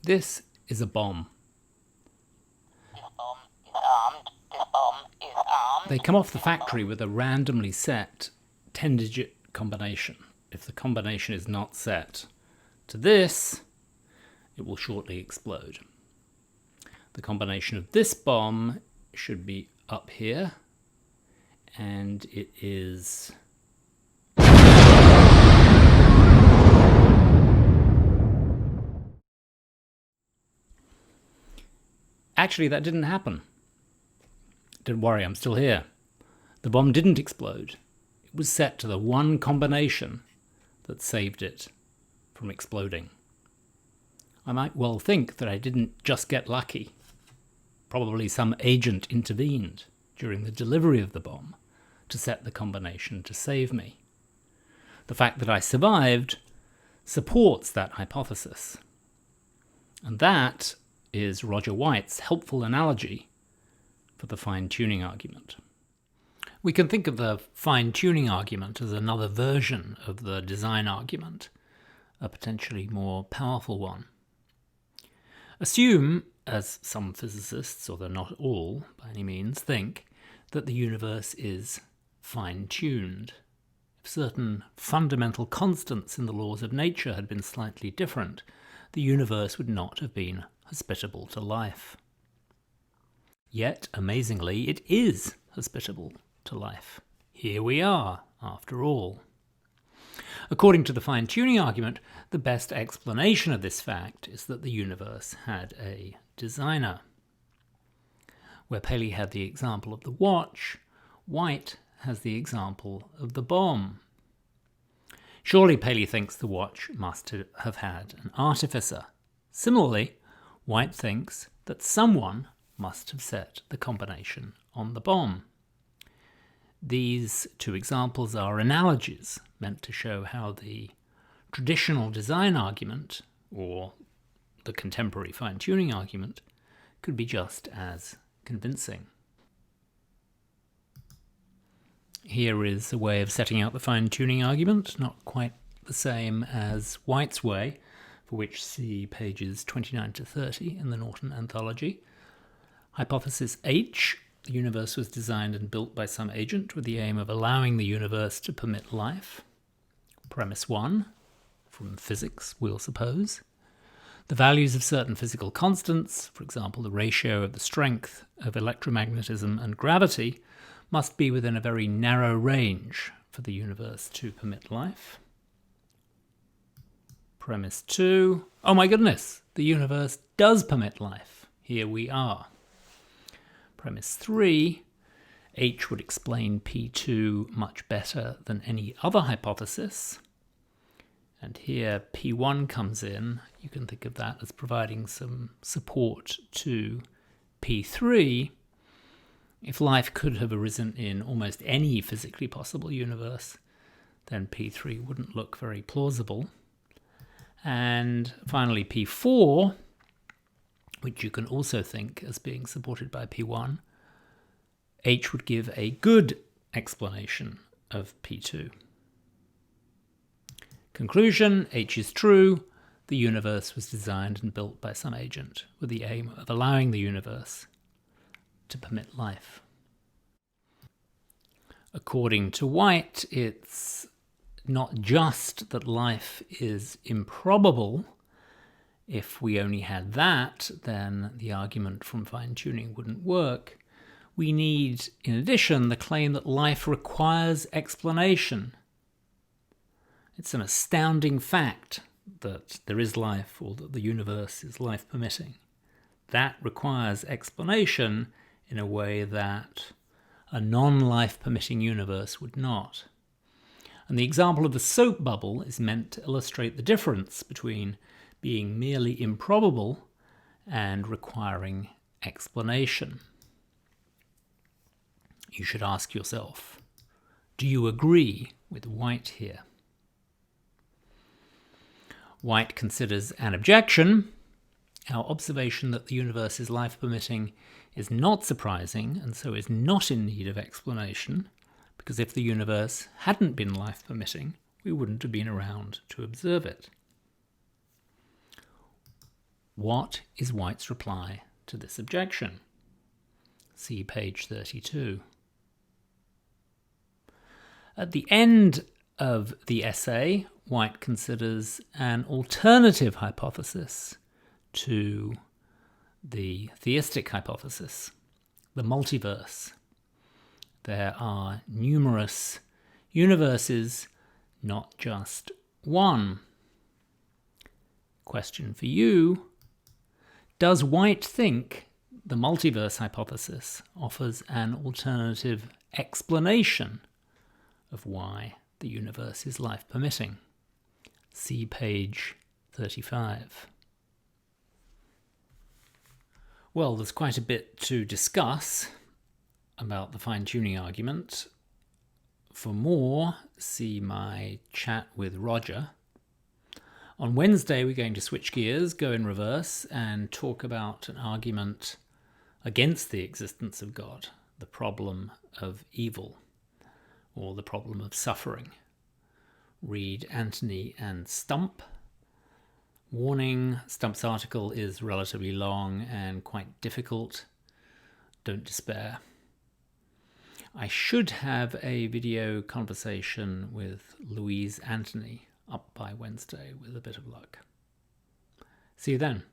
This is a bomb. This bomb is armed. This bomb is armed. They come off the factory with a randomly set 10-digit combination. If the combination is not set to this, it will shortly explode. The combination of this bomb should be up here, and it is... Actually, that didn't happen. Don't worry, I'm still here. The bomb didn't explode. It was set to the one combination that saved it from exploding. I might well think that I didn't just get lucky. Probably some agent intervened during the delivery of the bomb to set the combination to save me. The fact that I survived supports that hypothesis. And that is Roger White's helpful analogy for the fine-tuning argument. We can think of the fine-tuning argument as another version of the design argument, a potentially more powerful one. Assume, as some physicists, although not all by any means, think, that the universe is fine-tuned. If certain fundamental constants in the laws of nature had been slightly different, the universe would not have been hospitable to life. Yet, amazingly, it is hospitable to life. Here we are, after all. According to the fine-tuning argument, the best explanation of this fact is that the universe had a designer. Where Paley had the example of the watch, White has the example of the bomb. Surely Paley thinks the watch must have had an artificer. Similarly, White thinks that someone must have set the combination on the bomb. These two examples are analogies meant to show how the traditional design argument, or the contemporary fine-tuning argument, could be just as convincing. Here is a way of setting out the fine-tuning argument, not quite the same as White's way, for which see pages 29 to 30 in the Norton Anthology. Hypothesis H: the universe was designed and built by some agent with the aim of allowing the universe to permit life. Premise 1, from physics, we'll suppose. The values of certain physical constants, for example the ratio of the strength of electromagnetism and gravity, must be within a very narrow range for the universe to permit life. Premise 2, oh my goodness, the universe does permit life. Here we are. Premise 3, H would explain P2 much better than any other hypothesis. And here P1 comes in. You can think of that as providing some support to P3. If life could have arisen in almost any physically possible universe, then P3 wouldn't look very plausible. And finally P4, which you can also think as being supported by P1, H would give a good explanation of P2. Conclusion: H is true. The universe was designed and built by some agent with the aim of allowing the universe to permit life. According to White, it's not just that life is improbable. If we only had that, then the argument from fine-tuning wouldn't work. We need, in addition, the claim that life requires explanation. It's an astounding fact that there is life, or that the universe is life-permitting. That requires explanation in a way that a non-life-permitting universe would not. And the example of the soap bubble is meant to illustrate the difference between being merely improbable and requiring explanation. You should ask yourself, do you agree with White here? White considers an objection. Our observation that the universe is life-permitting is not surprising, and so is not in need of explanation, because if the universe hadn't been life-permitting, we wouldn't have been around to observe it. What is White's reply to this objection? See page 32. At the end of the essay, White considers an alternative hypothesis to the theistic hypothesis, the multiverse. There are numerous universes, not just one. Question for you: does White think the multiverse hypothesis offers an alternative explanation of why the universe is life permitting? See page 35. Well, there's quite a bit to discuss about the fine-tuning argument. For more, see my chat with Roger. On Wednesday, we're going to switch gears, go in reverse, and talk about an argument against the existence of God, the problem of evil, or the problem of suffering. Read Anthony and Stump. Warning, Stump's article is relatively long and quite difficult. Don't despair. I should have a video conversation with Louise Anthony up by Wednesday with a bit of luck. See you then.